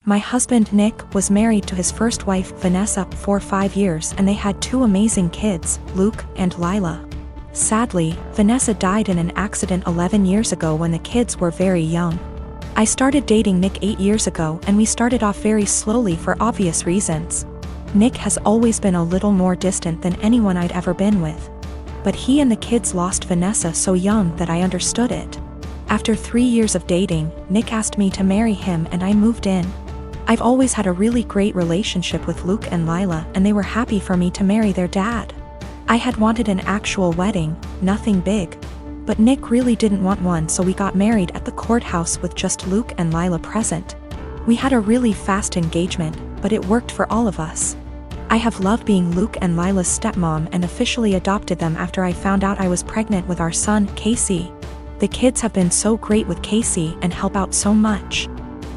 My husband, Nick, was married to his first wife, Vanessa, for 5 years, and they had 2 amazing kids, Luke and Lila. Sadly, Vanessa died in an accident 11 years ago when the kids were very young. I started dating Nick 8 years ago, and we started off very slowly for obvious reasons. Nick has always been a little more distant than anyone I'd ever been with. But he and the kids lost Vanessa so young that I understood it. After 3 years of dating, Nick asked me to marry him and I moved in. I've always had a really great relationship with Luke and Lila, and they were happy for me to marry their dad. I had wanted an actual wedding, nothing big. But Nick really didn't want one, so we got married at the courthouse with just Luke and Lila present. We had a really fast engagement, but it worked for all of us. I have loved being Luke and Lila's stepmom and officially adopted them after I found out I was pregnant with our son, Casey. The kids have been so great with Casey and help out so much.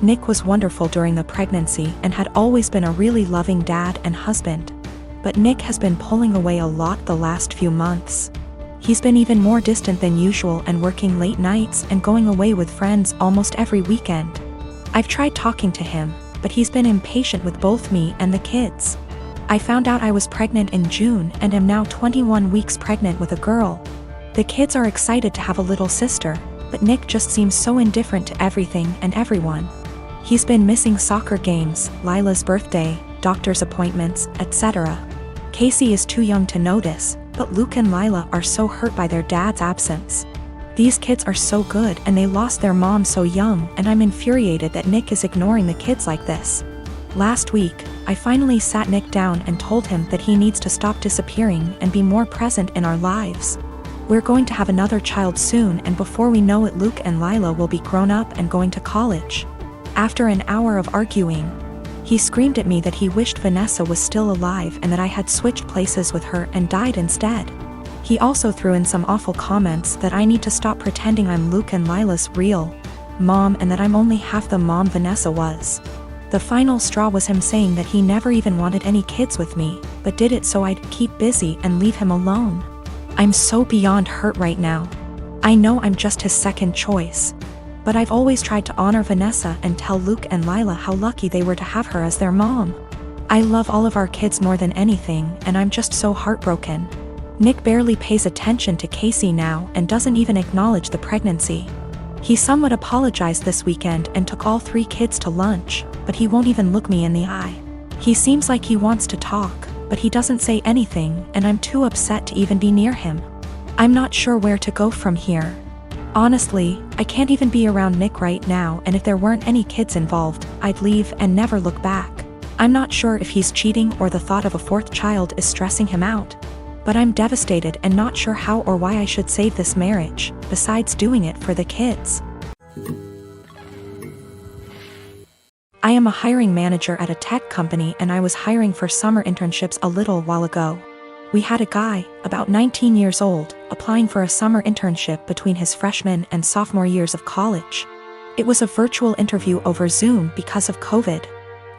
Nick was wonderful during the pregnancy and had always been a really loving dad and husband. But Nick has been pulling away a lot the last few months. He's been even more distant than usual and working late nights and going away with friends almost every weekend. I've tried talking to him, but he's been impatient with both me and the kids. I found out I was pregnant in June and am now 21 weeks pregnant with a girl. The kids are excited to have a little sister, but Nick just seems so indifferent to everything and everyone. He's been missing soccer games, Lila's birthday, doctor's appointments, etc. Casey is too young to notice, but Luke and Lila are so hurt by their dad's absence. These kids are so good and they lost their mom so young, and I'm infuriated that Nick is ignoring the kids like this. Last week, I finally sat Nick down and told him that he needs to stop disappearing and be more present in our lives. We're going to have another child soon, and before we know it, Luke and Lila will be grown up and going to college. After an hour of arguing, he screamed at me that he wished Vanessa was still alive and that I had switched places with her and died instead. He also threw in some awful comments that I need to stop pretending I'm Luke and Lila's real mom and that I'm only half the mom Vanessa was. The final straw was him saying that he never even wanted any kids with me, but did it so I'd keep busy and leave him alone. I'm so beyond hurt right now. I know I'm just his second choice. But I've always tried to honor Vanessa and tell Luke and Lila how lucky they were to have her as their mom. I love all of our kids more than anything, and I'm just so heartbroken. Nick barely pays attention to Casey now and doesn't even acknowledge the pregnancy. He somewhat apologized this weekend and took all 3 kids to lunch, but he won't even look me in the eye. He seems like he wants to talk, but he doesn't say anything, and I'm too upset to even be near him. I'm not sure where to go from here. Honestly, I can't even be around Nick right now, and if there weren't any kids involved, I'd leave and never look back. I'm not sure if he's cheating or the thought of a 4th child is stressing him out. But I'm devastated and not sure how or why I should save this marriage, besides doing it for the kids. I am a hiring manager at a tech company, and I was hiring for summer internships a little while ago. We had a guy, about 19 years old, applying for a summer internship between his freshman and sophomore years of college. It was a virtual interview over Zoom because of COVID.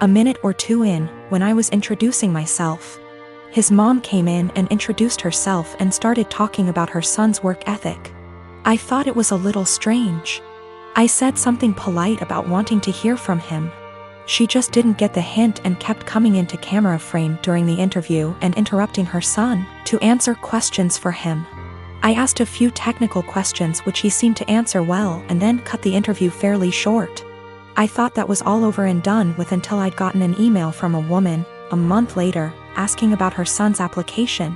A minute or 2 in, when I was introducing myself, his mom came in and introduced herself and started talking about her son's work ethic. I thought it was a little strange. I said something polite about wanting to hear from him. She just didn't get the hint and kept coming into camera frame during the interview and interrupting her son to answer questions for him. I asked a few technical questions which he seemed to answer well and then cut the interview fairly short. I thought that was all over and done with until I'd gotten an email from a woman, a month later, asking about her son's application.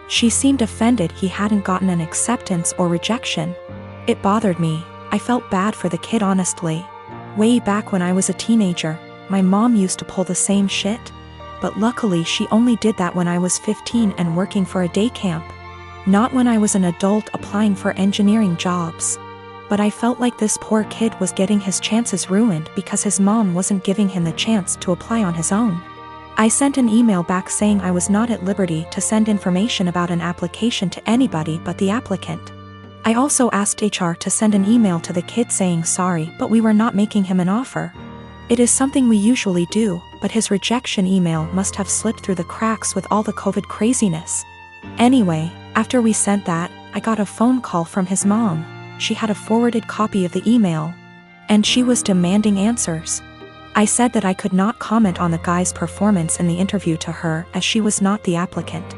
She seemed offended he hadn't gotten an acceptance or rejection. It bothered me. I felt bad for the kid, honestly. Way back when I was a teenager, my mom used to pull the same shit. But luckily she only did that when I was 15 and working for a day camp. Not when I was an adult applying for engineering jobs. But I felt like this poor kid was getting his chances ruined because his mom wasn't giving him the chance to apply on his own. I sent an email back saying I was not at liberty to send information about an application to anybody but the applicant. I also asked HR to send an email to the kid saying sorry, but we were not making him an offer. It is something we usually do, but his rejection email must have slipped through the cracks with all the COVID craziness. Anyway, after we sent that, I got a phone call from his mom. She had a forwarded copy of the email, and she was demanding answers. I said that I could not comment on the guy's performance in the interview to her as she was not the applicant.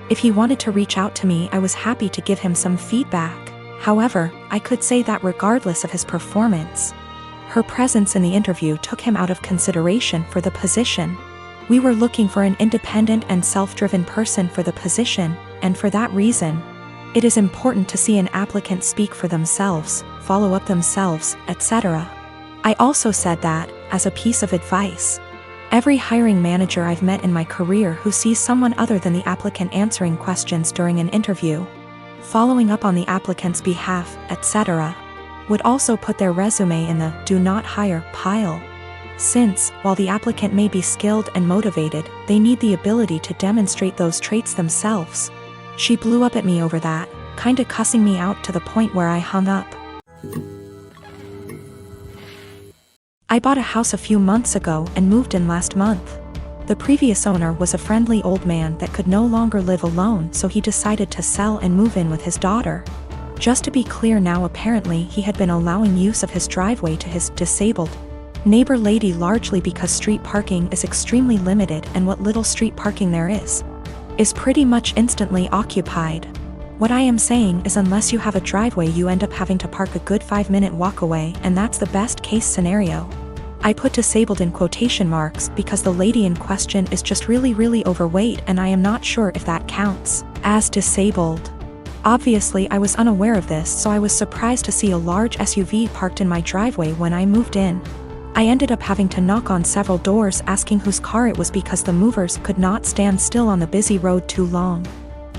If he wanted to reach out to me, I was happy to give him some feedback. However, I could say that regardless of his performance, her presence in the interview took him out of consideration for the position. We were looking for an independent and self-driven person for the position, and for that reason, it is important to see an applicant speak for themselves, follow up themselves, etc. I also said that, as a piece of advice, every hiring manager I've met in my career who sees someone other than the applicant answering questions during an interview, following up on the applicant's behalf, etc., would also put their resume in the "do not hire" pile. Since, while the applicant may be skilled and motivated, they need the ability to demonstrate those traits themselves. She blew up at me over that, kinda cussing me out to the point where I hung up. I bought a house a few months ago and moved in last month. The previous owner was a friendly old man that could no longer live alone, so he decided to sell and move in with his daughter. Just to be clear now, apparently he had been allowing use of his driveway to his disabled neighbor lady largely because street parking is extremely limited, and what little street parking there is pretty much instantly occupied. What I am saying is, unless you have a driveway, you end up having to park a good 5-minute walk away, and that's the best case scenario. I put disabled in quotation marks because the lady in question is just really overweight, and I am not sure if that counts as disabled. Obviously I was unaware of this, so I was surprised to see a large SUV parked in my driveway when I moved in. I ended up having to knock on several doors asking whose car it was because the movers could not stand still on the busy road too long.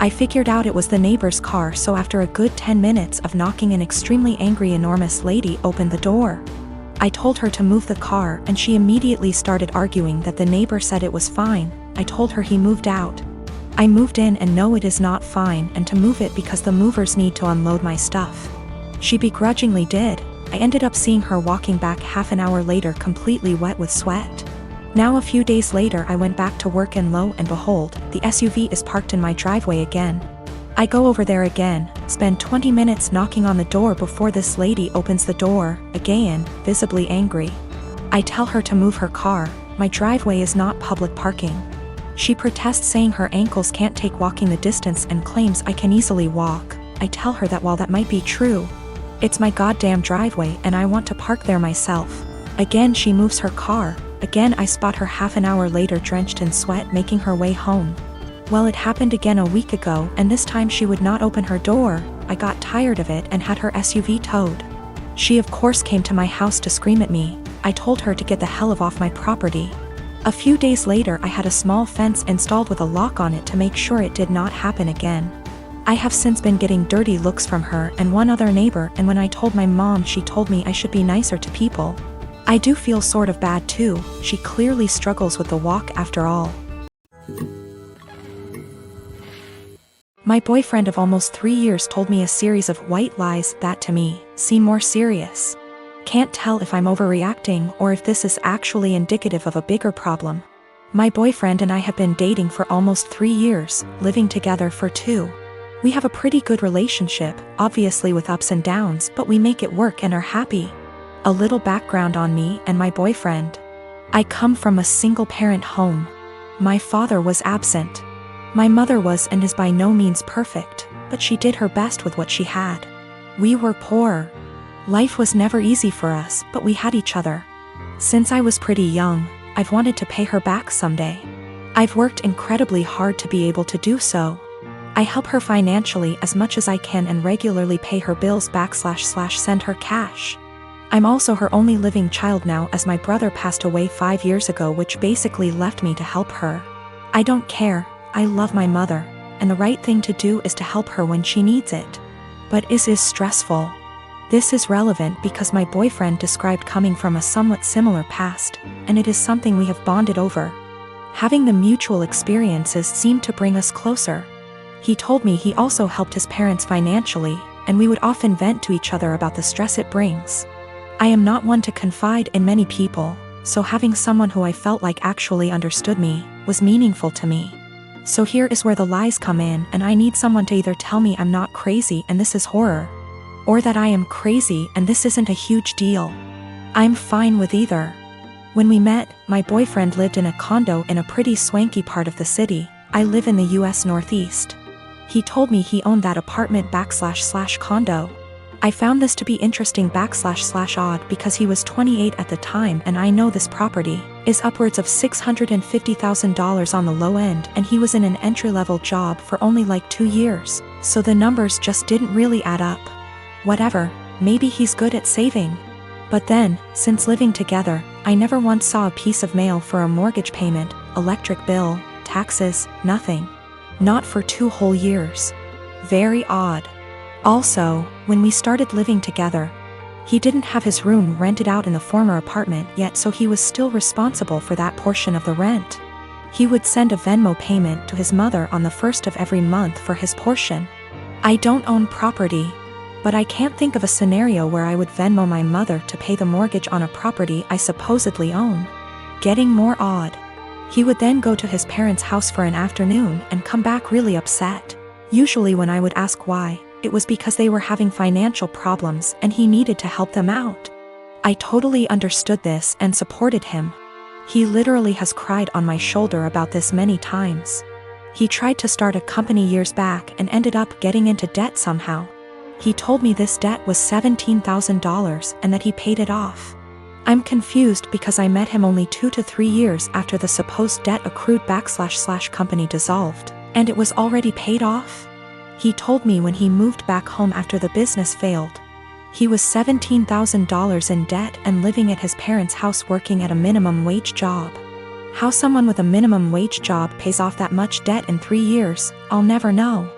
I figured out it was the neighbor's car, so after a good 10 minutes of knocking, an extremely angry enormous lady opened the door. I told her to move the car, and she immediately started arguing that the neighbor said it was fine. I told her he moved out. I moved in and no, it is not fine, and to move it because the movers need to unload my stuff. She begrudgingly did. I ended up seeing her walking back half an hour later completely wet with sweat. Now a few days later I went back to work, and lo and behold, the SUV is parked in my driveway again. I go over there again, spend 20 minutes knocking on the door before this lady opens the door, again, visibly angry. I tell her to move her car. My driveway is not public parking. She protests, saying her ankles can't take walking the distance, and claims I can easily walk. I tell her that while that might be true, it's my goddamn driveway and I want to park there myself. Again she moves her car. Again I spot her half an hour later drenched in sweat making her way home. Well, it happened again a week ago, and this time she would not open her door. I got tired of it and had her SUV towed. She of course came to my house to scream at me. I told her to get the hell off my property. A few days later I had a small fence installed with a lock on it to make sure it did not happen again. I have since been getting dirty looks from her and one other neighbor, and when I told my mom, she told me I should be nicer to people. I do feel sort of bad too. She clearly struggles with the walk after all. My boyfriend of almost 3 years told me a series of white lies that to me seem more serious. Can't tell if I'm overreacting or if this is actually indicative of a bigger problem. My boyfriend and I have been dating for almost 3 years, living together for 2. We have a pretty good relationship, obviously with ups and downs, but we make it work and are happy. A little background on me and my boyfriend. I come from a single-parent home. My father was absent. My mother was and is by no means perfect, but she did her best with what she had. We were poor. Life was never easy for us, but we had each other. Since I was pretty young, I've wanted to pay her back someday. I've worked incredibly hard to be able to do so. I help her financially as much as I can and regularly pay her bills back / send her cash. I'm also her only living child now, as my brother passed away 5 years ago, which basically left me to help her. I don't care. I love my mother, and the right thing to do is to help her when she needs it. But is stressful. This is relevant because my boyfriend described coming from a somewhat similar past, and it is something we have bonded over. Having the mutual experiences seemed to bring us closer. He told me he also helped his parents financially, and we would often vent to each other about the stress it brings. I am not one to confide in many people, so having someone who I felt like actually understood me was meaningful to me. So here is where the lies come in, and I need someone to either tell me I'm not crazy and this is horror, or that I am crazy and this isn't a huge deal. I'm fine with either. When we met, my boyfriend lived in a condo in a pretty swanky part of the city. I live in the US Northeast. He told me he owned that apartment//condo. I found this to be interesting//odd because he was 28 at the time, and I know this property is upwards of $650,000 on the low end, and he was in an entry-level job for only like 2 years, so the numbers just didn't really add up. Whatever, maybe he's good at saving. But then, since living together, I never once saw a piece of mail for a mortgage payment, electric bill, taxes, nothing. Not for 2 whole years. Very odd. Also, when we started living together, he didn't have his room rented out in the former apartment yet, so he was still responsible for that portion of the rent. He would send a Venmo payment to his mother on the 1st of every month for his portion. I don't own property, but I can't think of a scenario where I would Venmo my mother to pay the mortgage on a property I supposedly own. Getting more odd. He would then go to his parents' house for an afternoon and come back really upset. Usually when I would ask why, it was because they were having financial problems and he needed to help them out. I totally understood this and supported him. He literally has cried on my shoulder about this many times. He tried to start a company years back and ended up getting into debt somehow. He told me this debt was $17,000 and that he paid it off. I'm confused because I met him only 2 to 3 years after the supposed debt accrued //company dissolved, and it was already paid off. He told me when he moved back home after the business failed, he was $17,000 in debt and living at his parents' house working at a minimum wage job. How someone with a minimum wage job pays off that much debt in 3 years, I'll never know.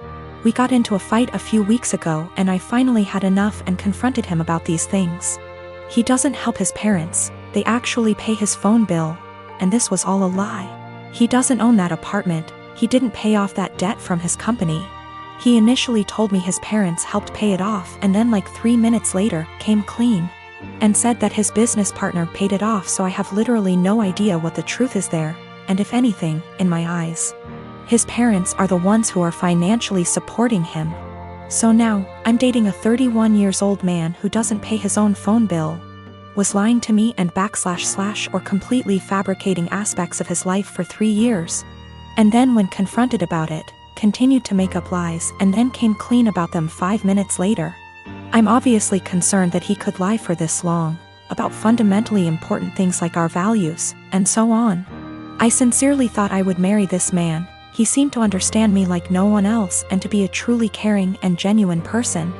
We got into a fight a few weeks ago and I finally had enough and confronted him about these things. He doesn't help his parents, they actually pay his phone bill, and this was all a lie. He doesn't own that apartment, he didn't pay off that debt from his company. He initially told me his parents helped pay it off and then like 3 minutes later, came clean. And said that his business partner paid it off, so I have literally no idea what the truth is there, and if anything, in my eyes, his parents are the ones who are financially supporting him. So now, I'm dating a 31-year-old man who doesn't pay his own phone bill, was lying to me and / or completely fabricating aspects of his life for 3 years. And then when confronted about it, continued to make up lies and then came clean about them 5 minutes later. I'm obviously concerned that he could lie for this long, about fundamentally important things like our values, and so on. I sincerely thought I would marry this man. He seemed to understand me like no one else and to be a truly caring and genuine person.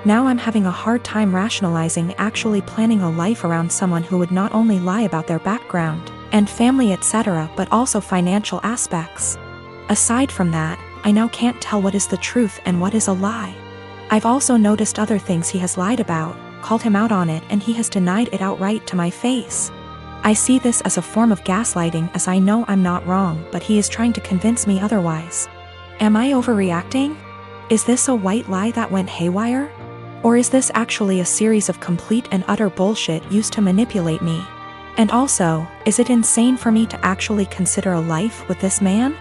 Now I'm having a hard time rationalizing actually planning a life around someone who would not only lie about their background and family etc. but also financial aspects. Aside from that, I now can't tell what is the truth and what is a lie. I've also noticed other things he has lied about, called him out on it, and he has denied it outright to my face. I see this as a form of gaslighting, as I know I'm not wrong, but he is trying to convince me otherwise. Am I overreacting? Is this a white lie that went haywire? Or is this actually a series of complete and utter bullshit used to manipulate me? And also, is it insane for me to actually consider a life with this man?